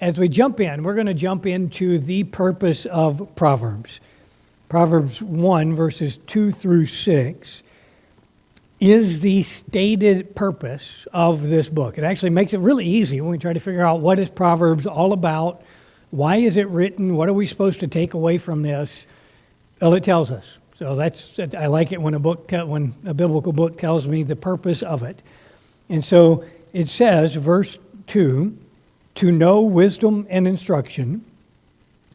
as we jump in, we're going to jump into the purpose of Proverbs. Proverbs 1, verses 2 through 6, is the stated purpose of this book. It actually makes it really easy when we try to figure out what is Proverbs all about, why is it written, what are we supposed to take away from this? Well, it tells us. So I like it when when a biblical book tells me the purpose of it. And so it says, verse 2, to know wisdom and instruction,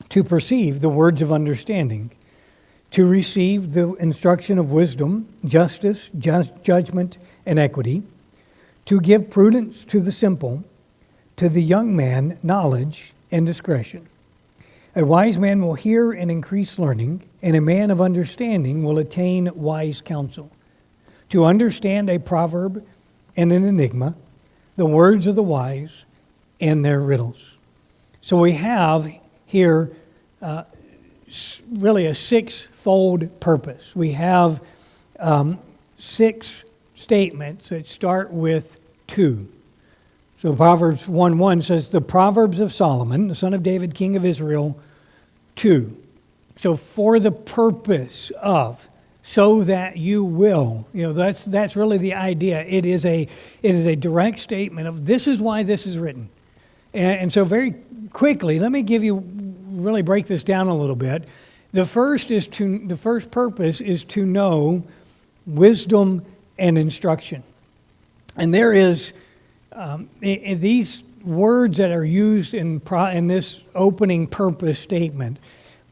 to perceive the words of understanding, to receive the instruction of wisdom, justice, judgment, and equity, to give prudence to the simple, to the young man knowledge and discretion. A wise man will hear and increase learning, and a man of understanding will attain wise counsel. To understand a proverb and an enigma, the words of the wise and their riddles. So we have here really a six-fold purpose. We have 6 statements that start with 2. So Proverbs 1:1 says, the Proverbs of Solomon, the son of David, king of Israel, 2. So for the purpose of, so that you will, that's really the idea. It is a direct statement of this is why this is written. And so very quickly, let me really break this down a little bit. The first purpose is to know wisdom and instruction. And there is these words that are used in this opening purpose statement.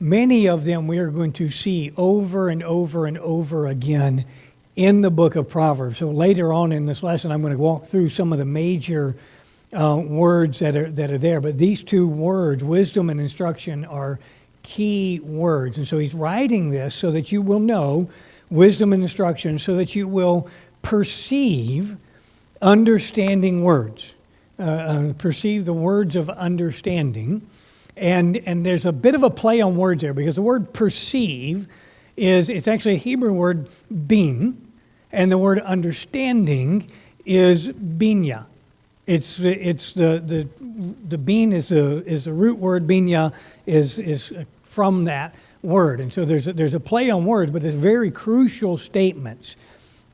Many of them we are going to see over and over and over again in the book of Proverbs. So later on in this lesson, I'm going to walk through some of the major words that are there. But these 2 words, wisdom and instruction, are key words. And so he's writing this so that you will know wisdom and instruction, so that you will perceive understanding words, perceive the words of understanding. And there's a bit of a play on words there, because the word perceive it's actually a Hebrew word, bin, and the word understanding is binya. It's the bin is the root word. Binya is from that word, and so there's a play on words, but there's very crucial statements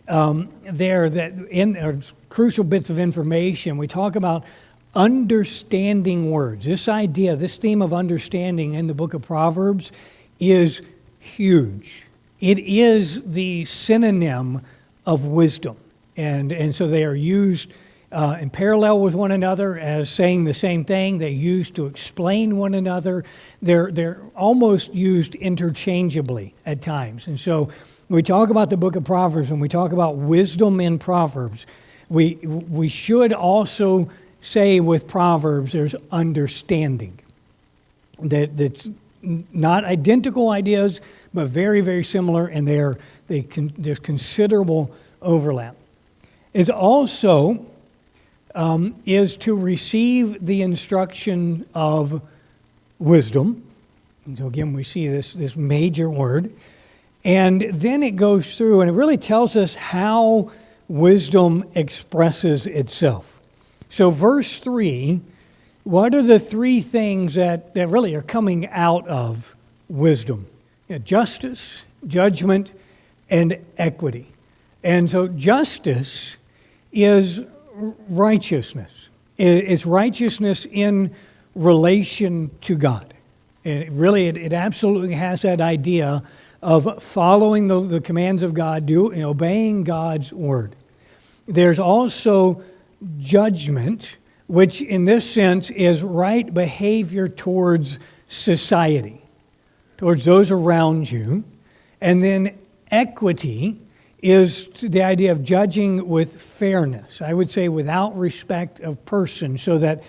there that crucial bits of information. We talk about understanding words. This theme of understanding in the book of Proverbs is huge. It is the synonym of wisdom, and so they are used in parallel with one another as saying the same thing. They're used to explain one another. They're almost used interchangeably at times. And so when we talk about the book of Proverbs, when we talk about wisdom in Proverbs, we should also say with Proverbs there's understanding. That's not identical ideas, but very, very similar, and there's considerable overlap. It's also is to receive the instruction of wisdom. And so again, we see this major word. And then it goes through and it really tells us how wisdom expresses itself. So verse 3, what are the 3 things that really are coming out of wisdom? Justice, judgment, and equity. And so justice is righteousness. It's righteousness in relation to God. And it absolutely has that idea of following the commands of God, obeying God's word. There's also judgment, which in this sense is right behavior towards society, towards those around you. And then equity is the idea of judging with fairness. I would say without respect of person, so that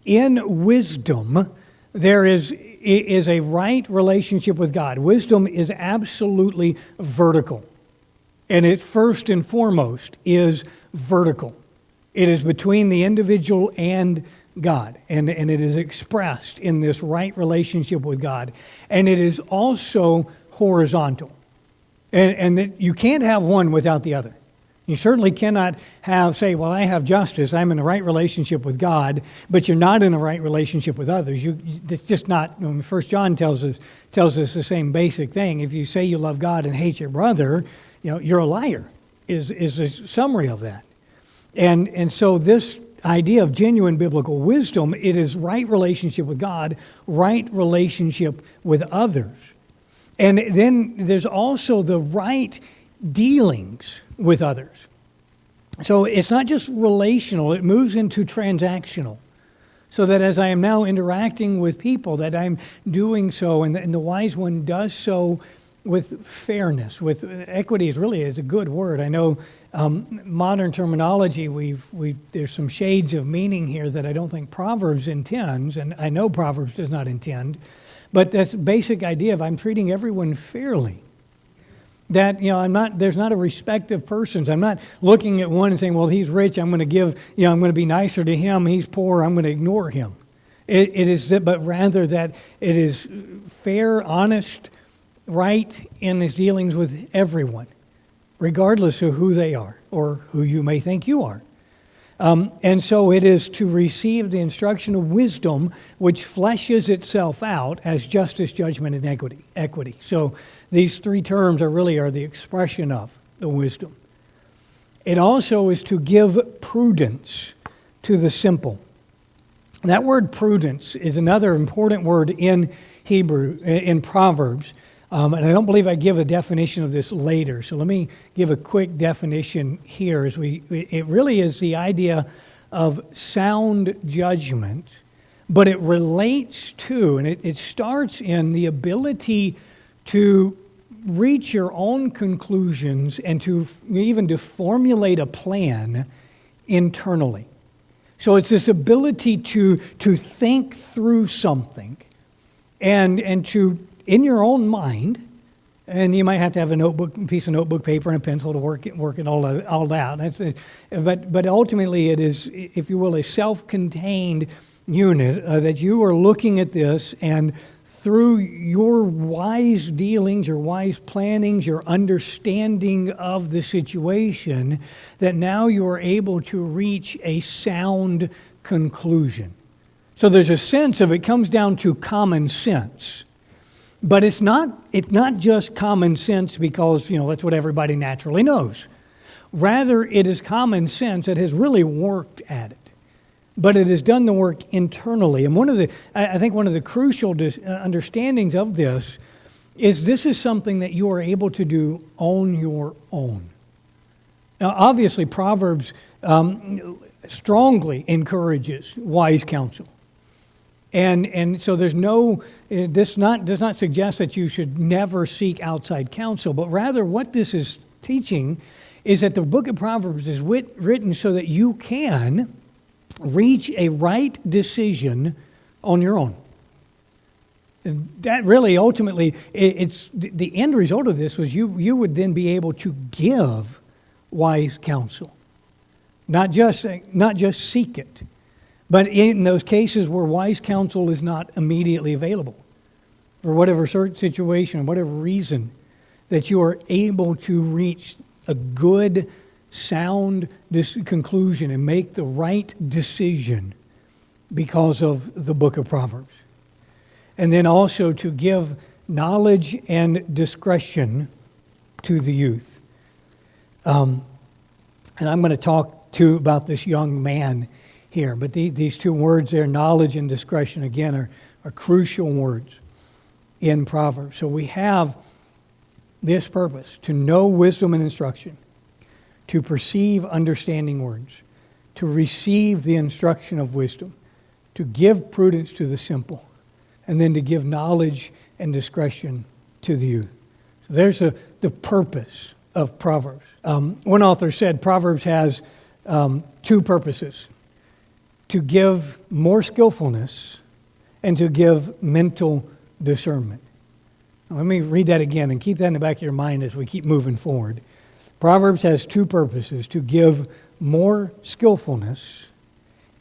in wisdom there is a right relationship with God. Wisdom is absolutely vertical. And it first and foremost is vertical. It is between the individual and God. And it is expressed in this right relationship with God. And it is also horizontal. And that you can't have one without the other. You certainly cannot say, well, I have justice, I'm in a right relationship with God, but you're not in a right relationship with others. It's just not. 1 John tells us the same basic thing. If you say you love God and hate your brother, you're a liar, is a summary of that. And so this idea of genuine biblical wisdom, it is right relationship with God, right relationship with others. And then there's also the right dealings with others. So it's not just relational, it moves into transactional. So that as I am now interacting with people, that I'm doing so, and the wise one does so with fairness, with equity is a good word. I know modern terminology, there's some shades of meaning here that I don't think Proverbs intends, and I know Proverbs does not intend, but that's the basic idea of I'm treating everyone fairly. That, there's not a respect of persons. I'm not looking at one and saying, well, he's rich, I'm going to be nicer to him. He's poor, I'm going to ignore him. But rather that it is fair, honest, right in his dealings with everyone, regardless of who they are or who you may think you are. And so it is to receive the instruction of wisdom, which fleshes itself out as justice, judgment, and equity. So these three terms are the expression of the wisdom. It also is to give prudence to the simple. That word prudence is another important word in Hebrew, in Proverbs. And I don't believe I give a definition of this later. So let me give a quick definition here. It really is the idea of sound judgment, but it relates to, and it starts in the ability to reach your own conclusions and to formulate a plan internally. So it's this ability to think through something and to, in your own mind, and you might have to have a piece of notebook paper and a pencil to work it all out. But ultimately it is, if you will, a self-contained unit that you are looking at this, and through your wise dealings, your wise plannings, your understanding of the situation, that now you are able to reach a sound conclusion. So there's a sense of it comes down to common sense. But it's not just common sense because, that's what everybody naturally knows. Rather, it is common sense that has really worked at it. But it has done the work internally. And I think one of the crucial understandings of this is something that you are able to do on your own. Now, obviously, Proverbs strongly encourages wise counsel. And so this does not suggest that you should never seek outside counsel, but rather what this is teaching is that the book of Proverbs is written so that you can reach a right decision on your own. And that really ultimately, it's the end result of this was you would then be able to give wise counsel, not just seek it. But in those cases where wise counsel is not immediately available, for whatever certain situation, whatever reason, that you are able to reach a good, sound conclusion and make the right decision because of the book of Proverbs. And then also to give knowledge and discretion to the youth. And I'm going to talk too about this young man here, but these two words there, knowledge and discretion, again, are crucial words in Proverbs. So we have this purpose, to know wisdom and instruction, to perceive understanding words, to receive the instruction of wisdom, to give prudence to the simple, and then to give knowledge and discretion to the youth. So there's the purpose of Proverbs. One author said Proverbs has two purposes: to give more skillfulness and to give mental discernment. Now, let me read that again and keep that in the back of your mind as we keep moving forward. Proverbs has two purposes: to give more skillfulness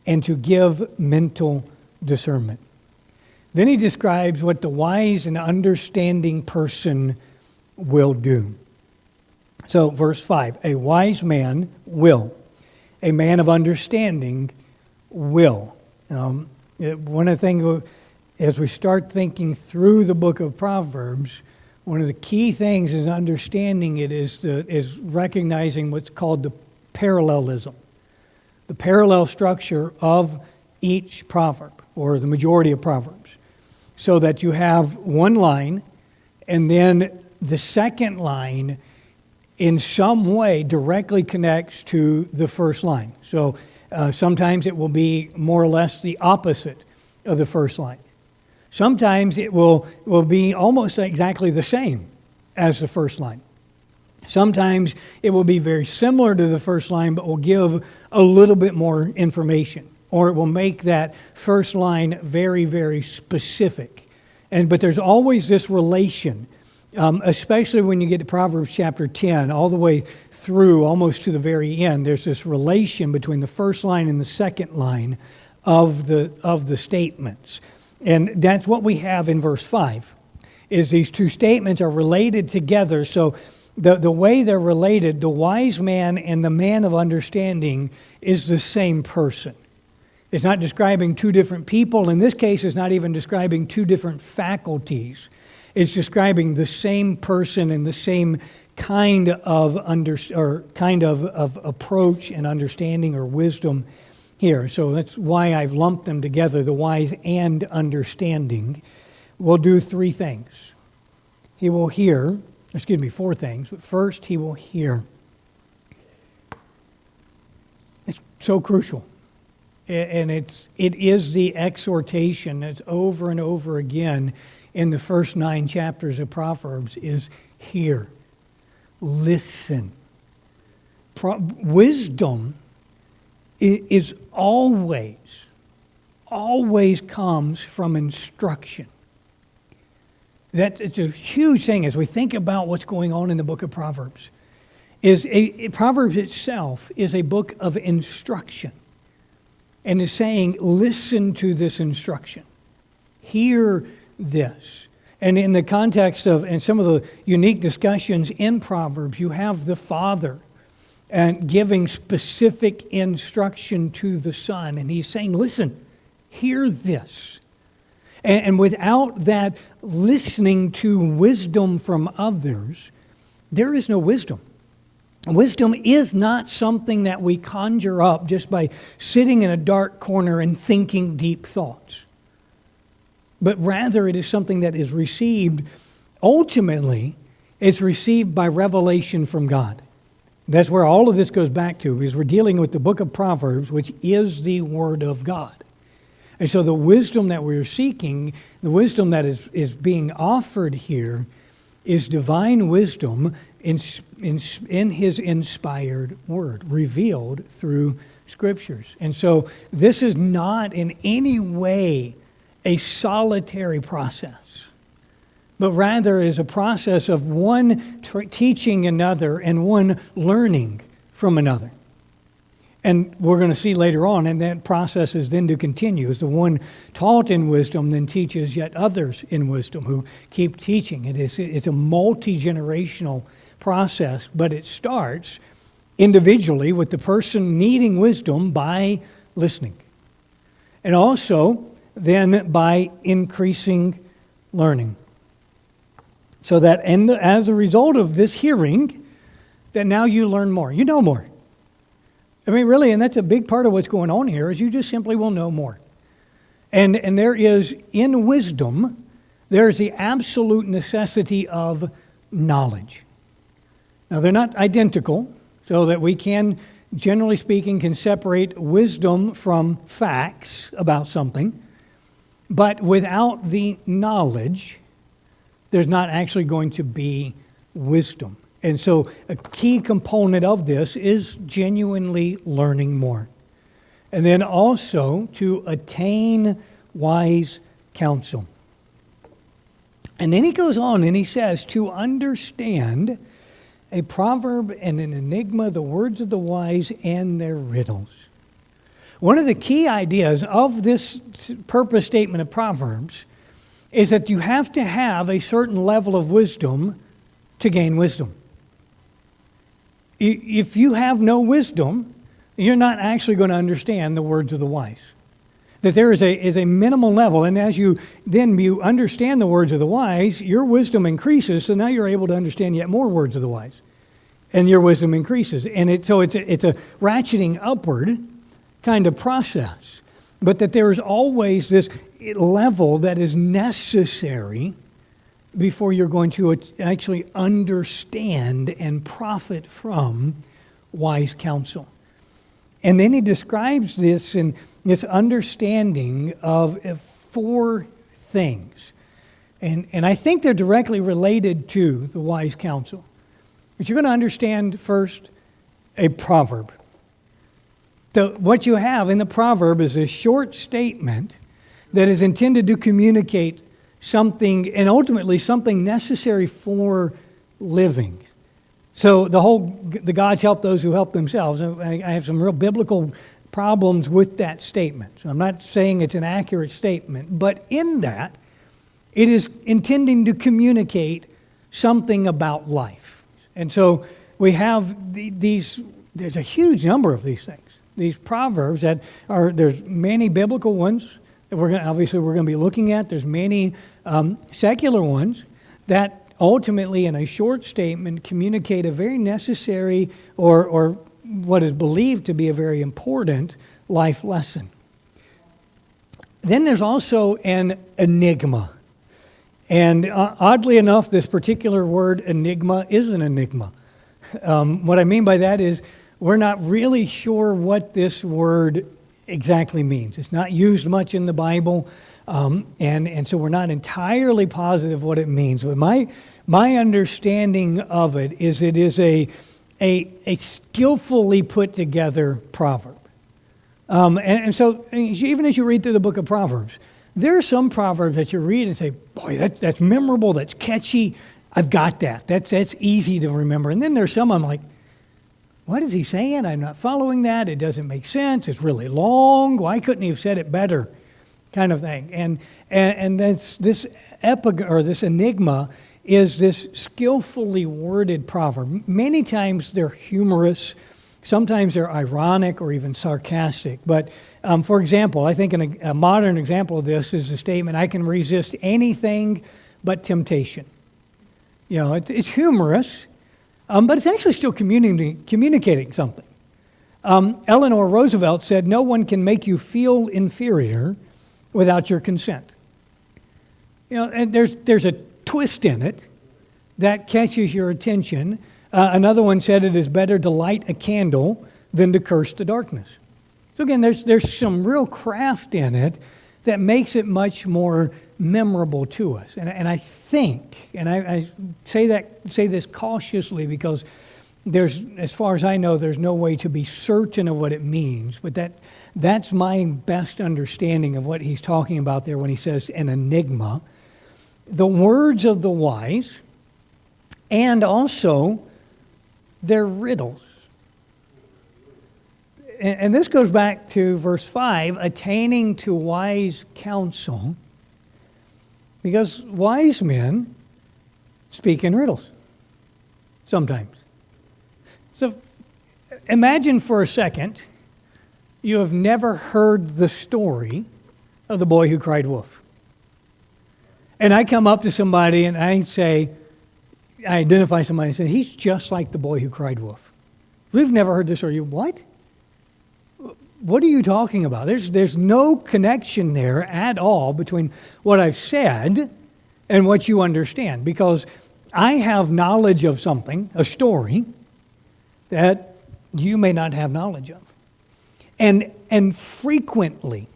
and to give mental discernment. Then he describes what the wise and understanding person will do. So verse 5, a wise man will, a man of understanding will. One of the things, as we start thinking through the book of Proverbs, one of the key things in understanding it is recognizing what's called the parallelism, the parallel structure of each proverb, or the majority of proverbs, so that you have one line, and then the second line in some way directly connects to the first line. So sometimes it will be more or less the opposite of the first line. Sometimes it will be almost exactly the same as the first line. Sometimes it will be very similar to the first line, but will give a little bit more information, or it will make that first line very, very specific. But there's always this relation, especially when you get to Proverbs chapter 10, all the way through almost to the very end. There's this relation between the first line and the second line of the statements. And that's what we have in verse 5, is these two statements are related together. So the way they're related, the wise man and the man of understanding is the same person. It's not describing two different people. In this case, it's not even describing two different faculties. It's describing the same person and the same kind of approach and understanding or wisdom here. So that's why I've lumped them together, the wise and understanding. Will do three things. He will hear, four things. But first, he will hear. It's so crucial. And it is the exhortation that's over and over again in the first 9 chapters of Proverbs is hear, listen. Wisdom is always comes from instruction. It's a huge thing as we think about what's going on in the book of Proverbs. Proverbs itself is a book of instruction. And is saying, listen to this instruction. Hear this. And in the context of, and some of the unique discussions in Proverbs, you have the father and giving specific instruction to the son. And he's saying, listen, hear this. And without that listening to wisdom from others, there is no wisdom. Wisdom is not something that we conjure up just by sitting in a dark corner and thinking deep thoughts. But rather it is something that is received, ultimately, it's received by revelation from God. That's where all of this goes back to, because we're dealing with the book of Proverbs, which is the Word of God. And so the wisdom that we're seeking, the wisdom that is being offered here, is divine wisdom in His inspired Word, revealed through Scriptures. And so this is not in any way a solitary process, but rather is a process of one teaching another and one learning from another. And we're going to see later on, and that process is then to continue, as the one taught in wisdom then teaches yet others in wisdom who keep teaching. It's a multi-generational process, but it starts individually with the person needing wisdom by listening. And also then by increasing learning. So that as a result of this hearing, that now you learn more. You know more. I mean, really, and that's a big part of what's going on here, is you just simply will know more. And there is, in wisdom, there is the absolute necessity of knowledge. Now, they're not identical, so that we can, generally speaking, can separate wisdom from facts about something. But without the knowledge, there's not actually going to be wisdom. And so a key component of this is genuinely learning more. And then also to attain wise counsel. And then he goes on and he says, to understand a proverb and an enigma, the words of the wise and their riddles. One of the key ideas of this purpose statement of Proverbs is that you have to have a certain level of wisdom to gain wisdom. If you have no wisdom, you're not actually going to understand the words of the wise. That there is a minimal level, and as you understand the words of the wise, your wisdom increases, so now you're able to understand yet more words of the wise. And your wisdom increases. And it's a ratcheting upward kind of process. But that there is always this level that is necessary before you're going to actually understand and profit from wise counsel. And then he describes this in this understanding of 4 things. And I think they're directly related to the wise counsel. But you're going to understand first a proverb. What you have in the proverb is a short statement that is intended to communicate something, and ultimately something necessary for living. So the gods help those who help themselves. I have some real biblical problems with that statement. So I'm not saying it's an accurate statement, but in that, it is intending to communicate something about life. And so we have there's a huge number of these things. These proverbs there's many biblical ones that we're going to be looking at. There's many secular ones that ultimately, in a short statement, communicate a very necessary or what is believed to be a very important life lesson. Then there's also an enigma. And oddly enough, this particular word enigma is an enigma. What I mean by that is we're not really sure what this word exactly means. It's not used much in the Bible, and so we're not entirely positive what it means. But my understanding of it is a skillfully put together proverb. And so even as you read through the book of Proverbs, there are some proverbs that you read and say, boy, that's memorable, that's catchy, I've got that. That's easy to remember. And then there's some I'm like, what is he saying? I'm not following that. It doesn't make sense. It's really long. Why couldn't he have said it better? Kind of thing. And this enigma is this skillfully worded proverb. Many times they're humorous. Sometimes they're ironic or even sarcastic. But for example, I think a modern example of this is the statement, I can resist anything but temptation. You know, it's humorous. But it's actually still communicating something. Eleanor Roosevelt said, no one can make you feel inferior without your consent. You know, and there's a twist in it that catches your attention. Another one said it is better to light a candle than to curse the darkness. So again, there's some real craft in it that makes it much more memorable to us. And I think, and I say this cautiously because as far as I know, there's no way to be certain of what it means, but that's my best understanding of what he's talking about there when he says an enigma. The words of the wise, and also their riddles. And this goes back to verse 5, attaining to wise counsel. Because wise men speak in riddles sometimes. So imagine for a second you have never heard the story of the boy who cried wolf. And I come up to somebody and I identify somebody and say, he's just like the boy who cried wolf. We've never heard this story. What? What are you talking about? There's no connection there at all between what I've said and what you understand, because I have knowledge of something, a story, that you may not have knowledge of. And frequently,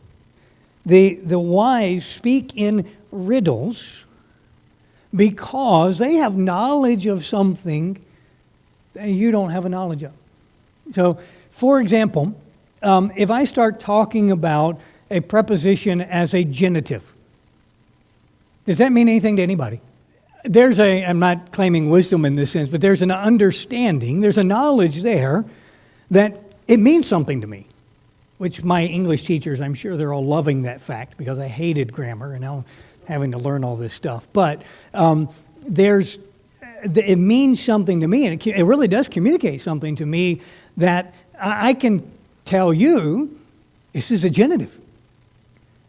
the wise speak in riddles because they have knowledge of something that you don't have a knowledge of. So, for example, if I start talking about a preposition as a genitive, does that mean anything to anybody? I'm not claiming wisdom in this sense, but there's an understanding, there's a knowledge there that it means something to me, which my English teachers, I'm sure they're all loving that fact because I hated grammar and now I'm having to learn all this stuff. But there's it means something to me, and it really does communicate something to me that I can tell you this is a genitive.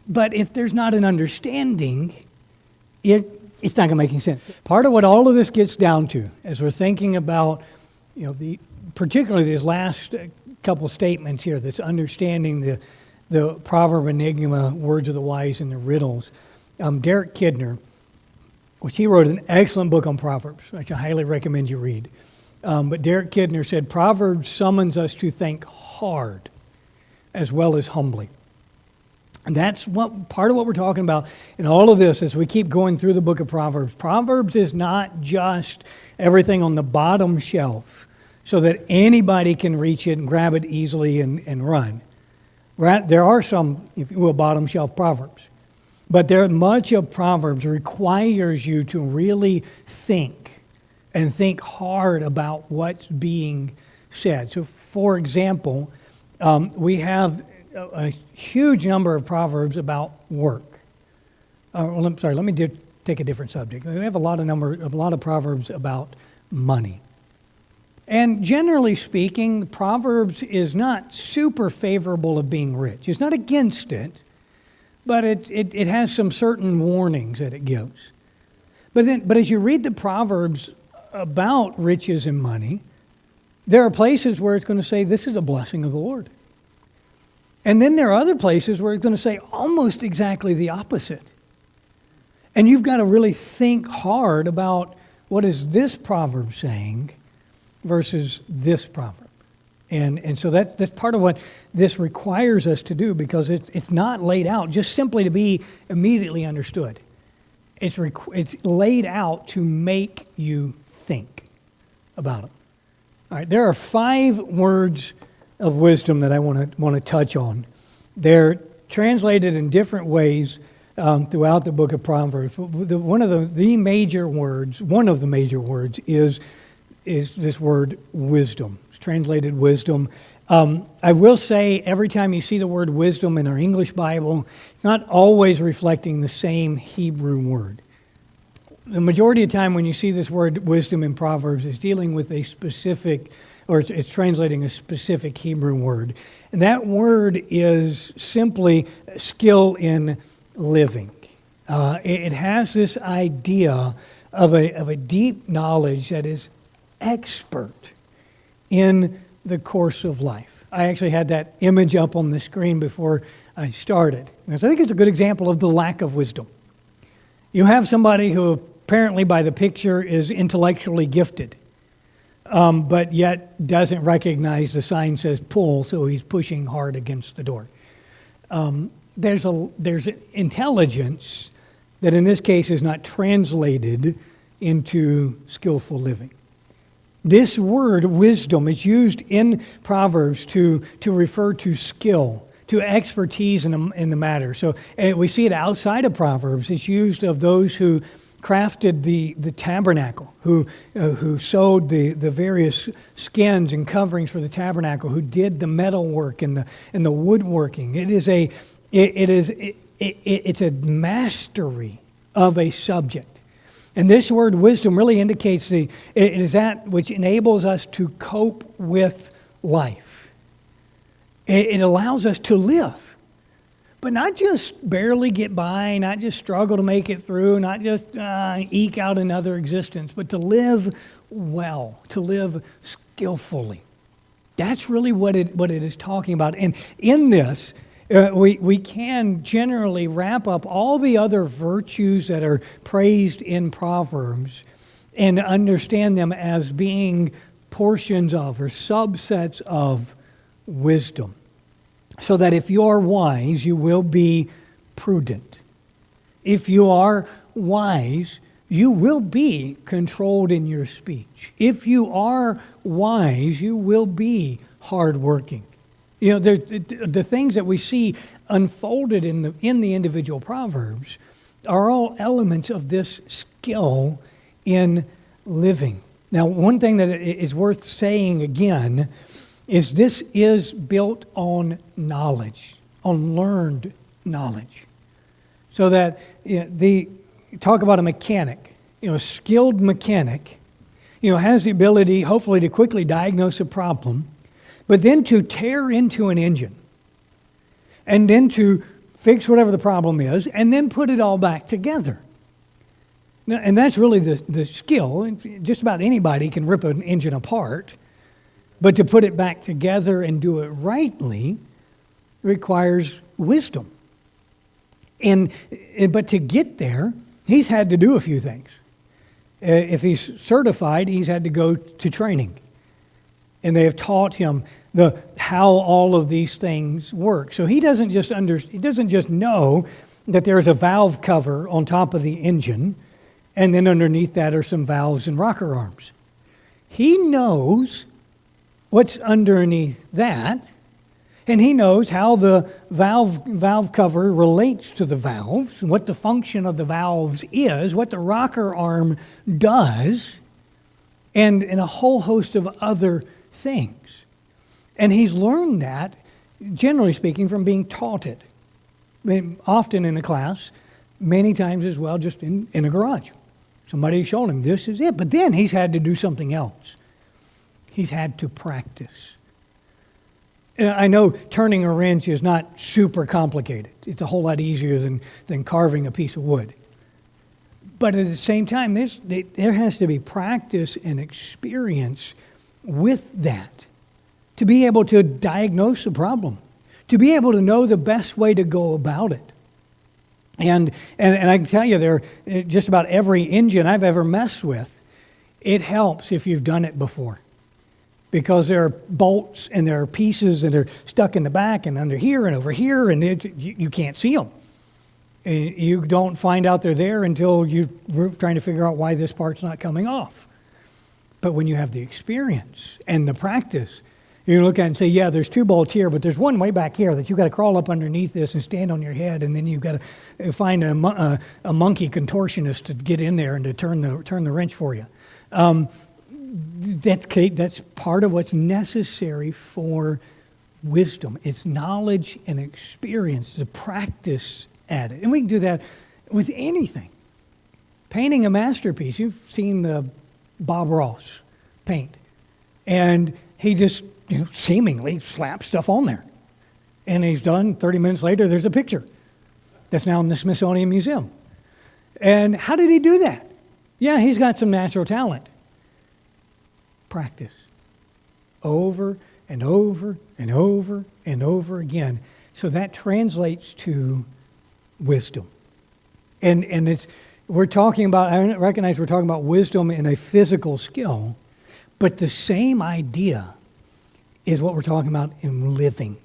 But if there's not an understanding, it's not going to make any sense. Part of what all of this gets down to, as we're thinking about, particularly these last couple statements here, that's understanding the proverb enigma, words of the wise, and the riddles. Derek Kidner, which he wrote an excellent book on Proverbs, which I highly recommend you read. But Derek Kidner said, Proverbs summons us to think hard as well as humbly. And that's part of what we're talking about in all of this as we keep going through the book of Proverbs. Proverbs is not just everything on the bottom shelf so that anybody can reach it and grab it easily and run. There are some, if you will, bottom shelf Proverbs. But much of Proverbs requires you to really think and think hard about what's being said. So, for example, we have a huge number of Proverbs about work. I'm sorry, let me take a different subject. We have a lot of Proverbs about money. And generally speaking, Proverbs is not super favorable of being rich. It's not against it, but it has some certain warnings that it gives. But as you read the Proverbs about riches and money, there are places where it's going to say this is a blessing of the Lord. And then there are other places where it's going to say almost exactly the opposite. And you've got to really think hard about what is this proverb saying versus this proverb. And so that's part of what this requires us to do, because it's not laid out just simply to be immediately understood. It's laid out to make you think about them. All right, there are 5 words of wisdom that I want to touch on. They're translated in different ways throughout the book of Proverbs. One of the major words is this word wisdom. It's translated wisdom. I will say every time you see the word wisdom in our English Bible, it's not always reflecting the same Hebrew word. The majority of the time when you see this word wisdom in Proverbs, it's dealing with a specific, or it's translating a specific Hebrew word. And that word is simply skill in living. It has this idea of a deep knowledge that is expert in the course of life. I actually had that image up on the screen before I started, because I think it's a good example of the lack of wisdom. You have somebody who apparently by the picture is intellectually gifted, but yet doesn't recognize the sign says pull, so he's pushing hard against the door. There's intelligence that in this case is not translated into skillful living. This word, wisdom, is used in Proverbs to refer to skill, to expertise in the matter. So we see it outside of Proverbs. It's used of those who crafted the tabernacle, who sewed the various skins and coverings for the tabernacle, who did the metal work and the woodworking. It's a mastery of a subject. And this word wisdom really indicates it is that which enables us to cope with life. It allows us to live, but not just barely get by, not just struggle to make it through, not just eke out another existence, but to live well, to live skillfully. That's really what it is talking about. And in this, we can generally wrap up all the other virtues that are praised in Proverbs and understand them as being portions of or subsets of wisdom. So that if you are wise, you will be prudent. If you are wise, you will be controlled in your speech. If you are wise, you will be hardworking. You know, the things that we see unfolded in the individual Proverbs are all elements of this skill in living. Now, one thing that is worth saying again is this is built on knowledge, on learned knowledge. So that talk about a mechanic, a skilled mechanic has the ability, hopefully, to quickly diagnose a problem, but then to tear into an engine and then to fix whatever the problem is and then put it all back together. And that's really the skill. Just about anybody can rip an engine apart, but to put it back together and do it rightly requires wisdom. But to get there, he's had to do a few things. If he's certified, he's had to go to training. And they have taught him how all of these things work. So he doesn't just know that there's a valve cover on top of the engine, and then underneath that are some valves and rocker arms. He knows what's underneath that, and he knows how the valve cover relates to the valves, what the function of the valves is, what the rocker arm does, and a whole host of other things. And he's learned that, generally speaking, from being taught it. Often in a class, many times as well, just in a garage. Somebody showed him, this is it. But then he's had to do something else. He's had to practice. I know turning a wrench is not super complicated. It's a whole lot easier than carving a piece of wood. But at the same time, there has to be practice and experience with that to be able to diagnose a problem, to be able to know the best way to go about it. And I can tell you, just about every engine I've ever messed with, it helps if you've done it before. Because there are bolts and there are pieces that are stuck in the back and under here and over here, and you can't see them. You don't find out they're there until you're trying to figure out why this part's not coming off. But when you have the experience and the practice, you look at it and say, yeah, there's two bolts here, but there's one way back here that you've got to crawl up underneath this and stand on your head, and then you've got to find a monkey contortionist to get in there and to turn the wrench for you. That's part of what's necessary for wisdom. It's knowledge and experience, the practice at it. And we can do that with anything. Painting a masterpiece. You've seen the Bob Ross paint. And he just seemingly slaps stuff on there. And he's done. 30 minutes later, there's a picture that's now in the Smithsonian Museum. And how did he do that? Yeah, he's got some natural talent. Practice over and over and over and over again. So that translates to wisdom. And we're talking about, I recognize we're talking about wisdom in a physical skill, but the same idea is what we're talking about in living.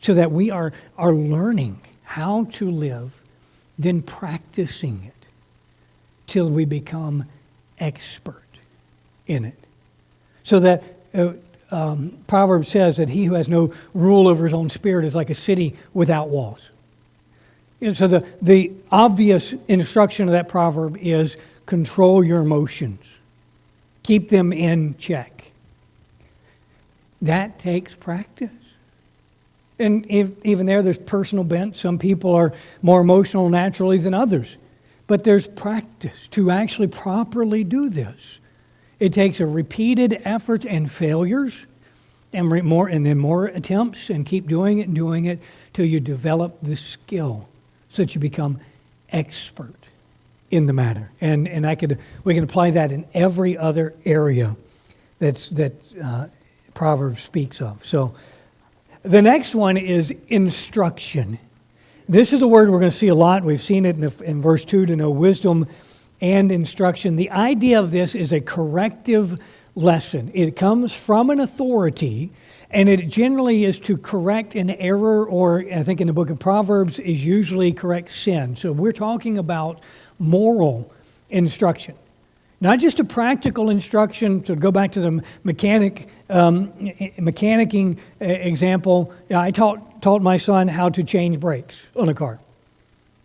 So that we are learning how to live, then practicing it till we become expert in it. So that Proverbs says that he who has no rule over his own spirit is like a city without walls. And so the obvious instruction of that proverb is control your emotions. Keep them in check. That takes practice. And even there's personal bent. Some people are more emotional naturally than others. But there's practice to actually properly do this. It takes a repeated effort and failures, and then more attempts, and keep doing it till you develop the skill, so that you become expert in the matter. And we can apply that in every other area that Proverbs speaks of. So the next one is instruction. This is a word we're going to see a lot. We've seen it in verse 2, to know wisdom and instruction. The idea of this is a corrective lesson. It comes from an authority, and it generally is to correct an error, or I think in the book of Proverbs is usually correct sin. So we're talking about moral instruction. Not just a practical instruction. To go back to the mechanicking example, I taught my son how to change brakes on a car.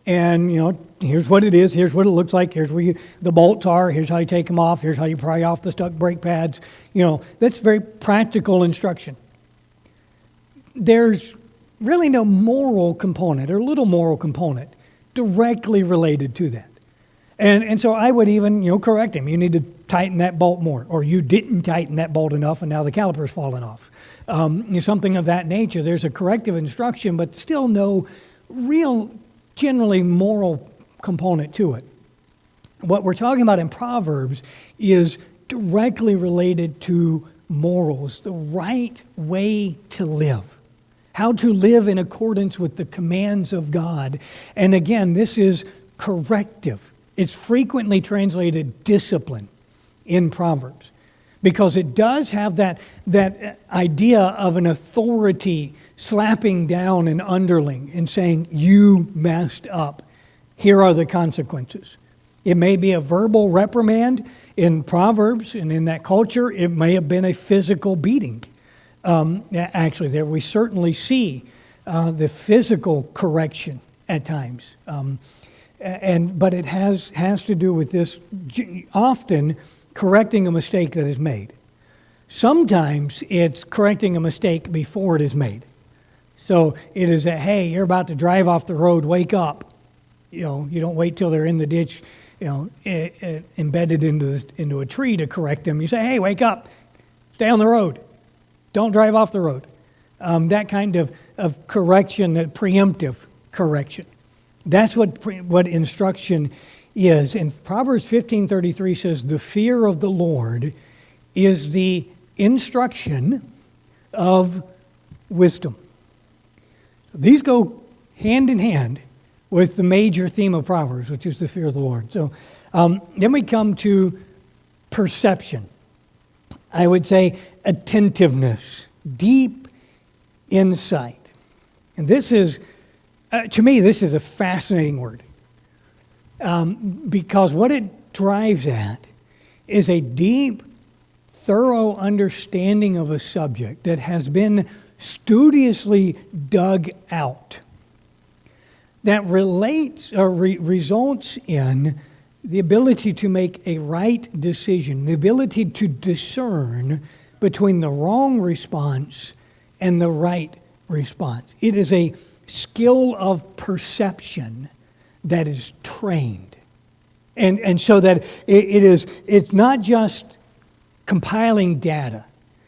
And, here's what it is, here's what it looks like, here's where the bolts are, here's how you take them off, here's how you pry off the stuck brake pads. That's very practical instruction. There's really no moral component or little moral component directly related to that. And so I would even, correct him. You need to tighten that bolt more, or you didn't tighten that bolt enough, and now the caliper's falling off. Something of that nature. There's a corrective instruction, but still no real, generally moral component to it. What we're talking about in Proverbs is directly related to morals, the right way to live, how to live in accordance with the commands of God. And again, this is corrective. It's frequently translated discipline in Proverbs because it does have that idea of an authority slapping down an underling and saying, you messed up. Here are the consequences. It may be a verbal reprimand in Proverbs, and in that culture, it may have been a physical beating. Actually, there we certainly see the physical correction at times. But it has to do with this often correcting a mistake that is made. Sometimes it's correcting a mistake before it is made. So it is a, hey, you're about to drive off the road, wake up. You don't wait till they're in the ditch, embedded into a tree to correct them. You say, hey, wake up, stay on the road, don't drive off the road. That kind of correction, that preemptive correction. That's what instruction is. And Proverbs 15:33 says, the fear of the Lord is the instruction of wisdom. These go hand in hand with the major theme of Proverbs, which is the fear of the Lord. So then we come to perception. I would say attentiveness, deep insight. And this is, to me, this is a fascinating word. Because what it drives at is a deep, thorough understanding of a subject that has been studiously dug out, that relates or results in the ability to make a right decision, the ability to discern between the wrong response and the right response. It is a skill of perception that is trained. And so that it's not just compiling data.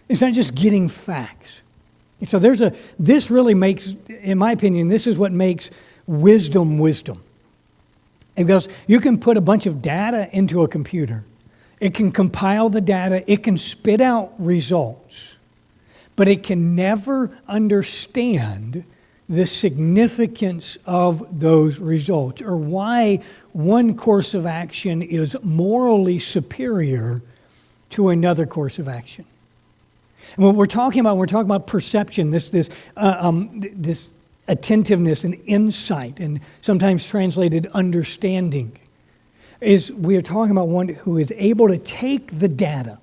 It's not just getting facts. And so this really makes, in my opinion, this is what makes wisdom. Because you can put a bunch of data into a computer. It can compile the data. It can spit out results. But it can never understand the significance of those results or why one course of action is morally superior to another course of action. And what we're talking about perception, this attentiveness and insight, and sometimes translated understanding, is we are talking about one who is able to take the data,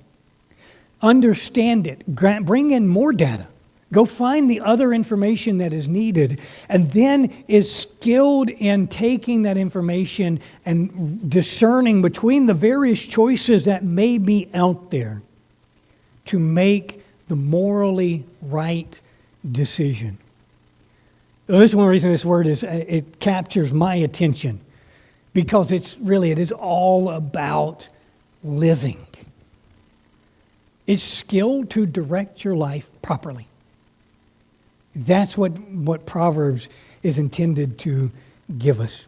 understand it, bring in more data, go find the other information that is needed, and then is skilled in taking that information and discerning between the various choices that may be out there to make the morally right decision. So this is one reason this word it captures my attention, because it is all about living. It's skill to direct your life properly. That's what Proverbs is intended to give us.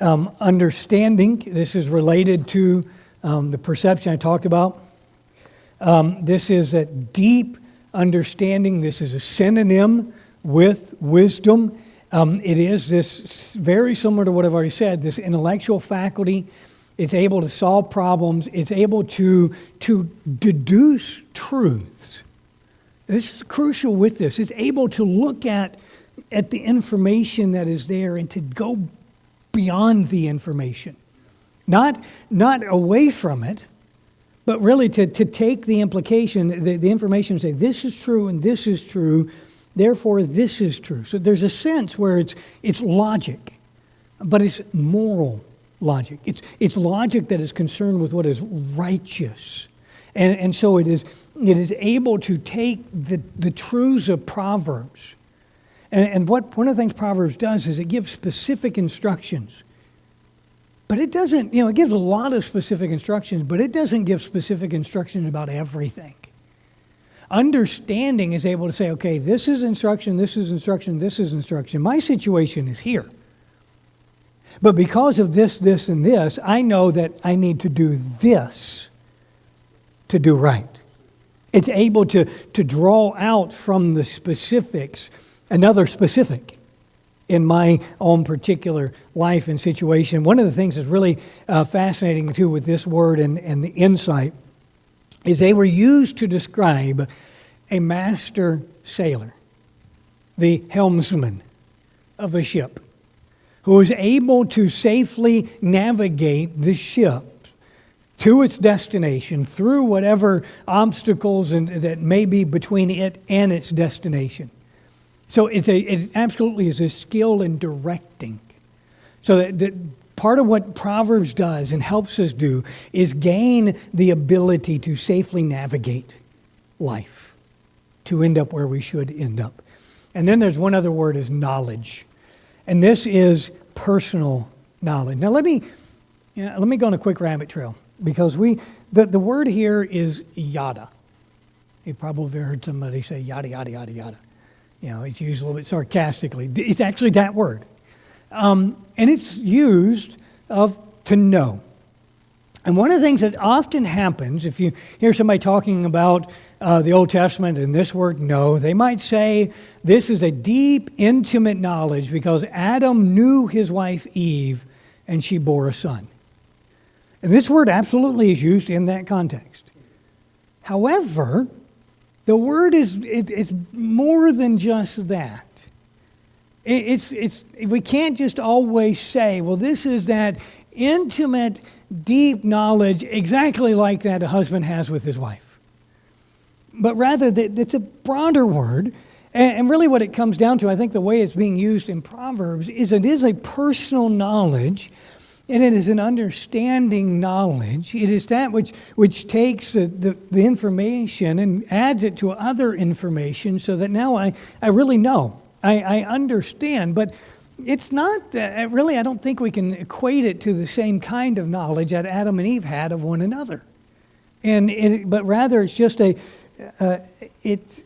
Understanding, this is related to the perception I talked about. This is a deep understanding. This is a synonym with wisdom. It is this very similar to what I've already said, this intellectual faculty. It's able to solve problems. It's able to deduce truths. This is crucial with this. It's able to look at the information that is there and to go beyond the information. Not away from it, but really to take the implication, the information and say, this is true and this is true, therefore this is true. So there's a sense where it's logic, but it's moral logic. It's logic that is concerned with what is righteous. And so it is able to take the truths of Proverbs. And what one of the things Proverbs does is it gives specific instructions But it doesn't, it gives a lot of specific instructions, but it doesn't give specific instructions about everything. Understanding is able to say, okay, this is instruction, this is instruction, this is instruction. My situation is here. But because of this, this, and this, I know that I need to do this to do right. It's able to draw out from the specifics another specific in my own particular life and situation. One of the things that's really fascinating, too, with this word and the insight is they were used to describe a master sailor, the helmsman of a ship, who was able to safely navigate the ship to its destination through whatever obstacles that may be between it and its destination. So it absolutely is a skill in directing. So that part of what Proverbs does and helps us do is gain the ability to safely navigate life, to end up where we should end up. And then there's one other word, is knowledge. And this is personal knowledge. Now let me go on a quick rabbit trail, because the word here is yada. You probably heard somebody say yada, yada, yada, yada. It's used a little bit sarcastically. It's actually that word. And it's used to know. And one of the things that often happens, if you hear somebody talking about the Old Testament and this word know, they might say this is a deep, intimate knowledge because Adam knew his wife Eve and she bore a son. And this word absolutely is used in that context. However, the word it's more than just that. We can't just always say, well, this is that intimate, deep knowledge exactly like that a husband has with his wife. But rather, it's a broader word. And really what it comes down to, I think the way it's being used in Proverbs, is it is a personal knowledge, and it is an understanding knowledge. It is that which takes the information and adds it to other information so that now I really know. I understand. But it's not, really, I don't think we can equate it to the same kind of knowledge that Adam and Eve had of one another. But rather it's just it's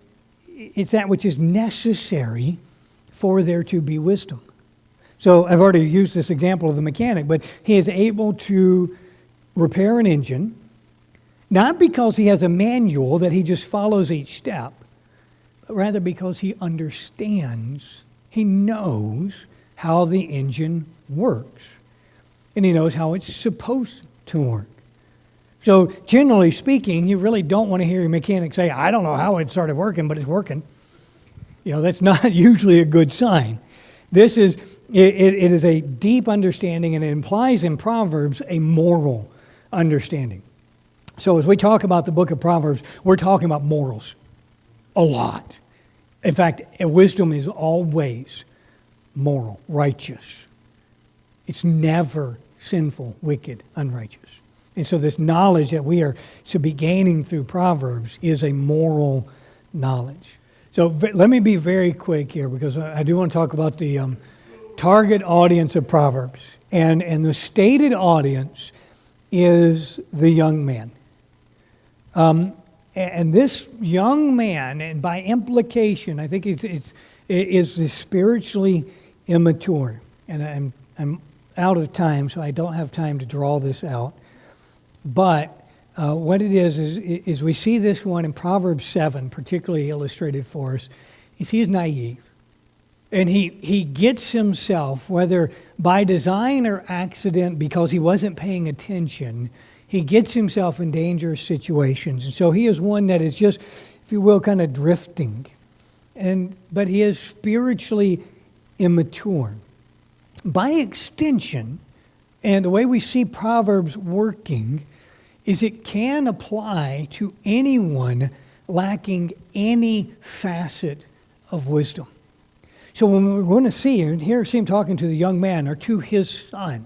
that which is necessary for there to be wisdom. So I've already used this example of the mechanic, but he is able to repair an engine, not because he has a manual that he just follows each step, but rather because he understands, he knows how the engine works, and he knows how it's supposed to work. So generally speaking, you really don't want to hear a mechanic say, I don't know how it started working, but it's working. That's not usually a good sign. This is, it is a deep understanding, and it implies in Proverbs a moral understanding. So as we talk about the book of Proverbs, we're talking about morals a lot. In fact, wisdom is always moral, righteous. It's never sinful, wicked, unrighteous. And so this knowledge that we are to be gaining through Proverbs is a moral knowledge. So let me be very quick here, because I do want to talk about the target audience of Proverbs. And the stated audience is the young man. And this young man, and by implication, I think is the spiritually immature. And I'm out of time, so I don't have time to draw this out. But what it is we see this one in Proverbs 7, particularly illustrated for us. He's naive. And he gets himself, whether by design or accident, because he wasn't paying attention, he gets himself in dangerous situations. And so he is one that is just, if you will, kind of drifting. But he is spiritually immature. By extension, and the way we see Proverbs working is it can apply to anyone lacking any facet of wisdom. So when we're going to see and hear him talking to the young man or to his son,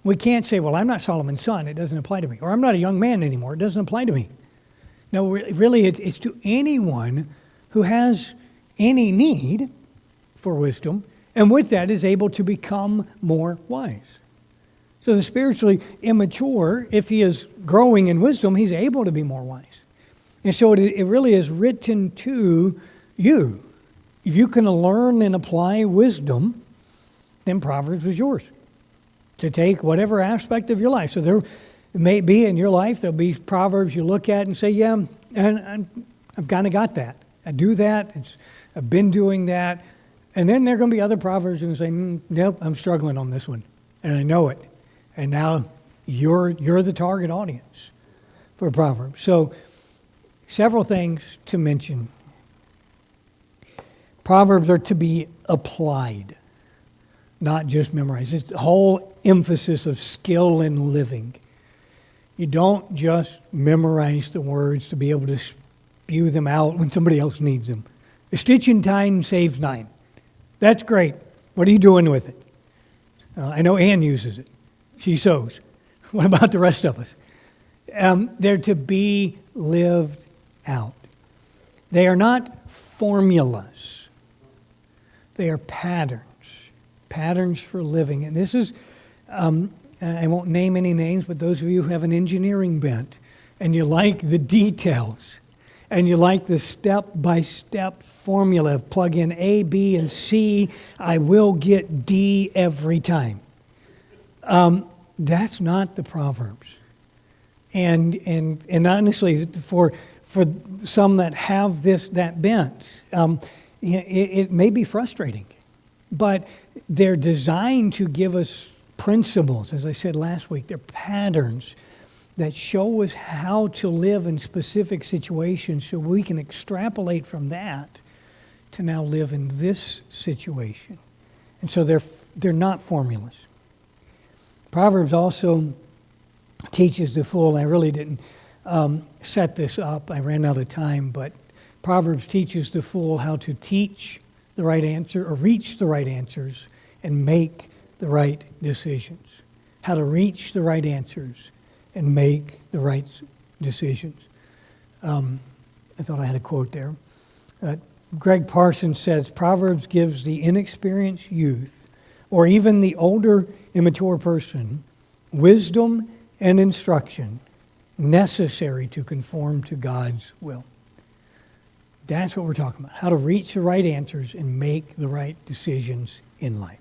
we can't say, well, I'm not Solomon's son, it doesn't apply to me. Or I'm not a young man anymore, it doesn't apply to me. No, really it's to anyone who has any need for wisdom, and with that is able to become more wise. So the spiritually immature, if he is growing in wisdom, he's able to be more wise. And so it really is written to you. If you can learn and apply wisdom, then Proverbs is yours to take whatever aspect of your life. So there may be in your life, there'll be Proverbs you look at and say, yeah, and I've kind of got that. I do that. I've been doing that. And then there are going to be other Proverbs who say, nope, I'm struggling on this one. And I know it. And now you're the target audience for Proverbs. So several things to mention. Proverbs are to be applied, not just memorized. It's the whole emphasis of skill in living. You don't just memorize the words to be able to spew them out when somebody else needs them. A stitch in time saves 9. That's great. What are you doing with it? I know Ann uses it. She sews. What about the rest of us? They're to be lived out. They are not formulas. They are patterns for living. And this is, I won't name any names, but those of you who have an engineering bent and you like the details and you like the step-by-step formula of plug in A, B, and C, I will get D every time. That's not the Proverbs. And honestly, for some that have that bent, it may be frustrating, but they're designed to give us principles. As I said last week, they're patterns that show us how to live in specific situations so we can extrapolate from that to now live in this situation. And so they're not formulas. Proverbs also teaches the fool. I really didn't set this up. I ran out of time, but Proverbs teaches the fool how to teach the right answer or reach the right answers and make the right decisions. How to reach the right answers and make the right decisions. I thought I had a quote there. Greg Parsons says, Proverbs gives the inexperienced youth or even the older immature person wisdom and instruction necessary to conform to God's will. That's what we're talking about. How to reach the right answers and make the right decisions in life.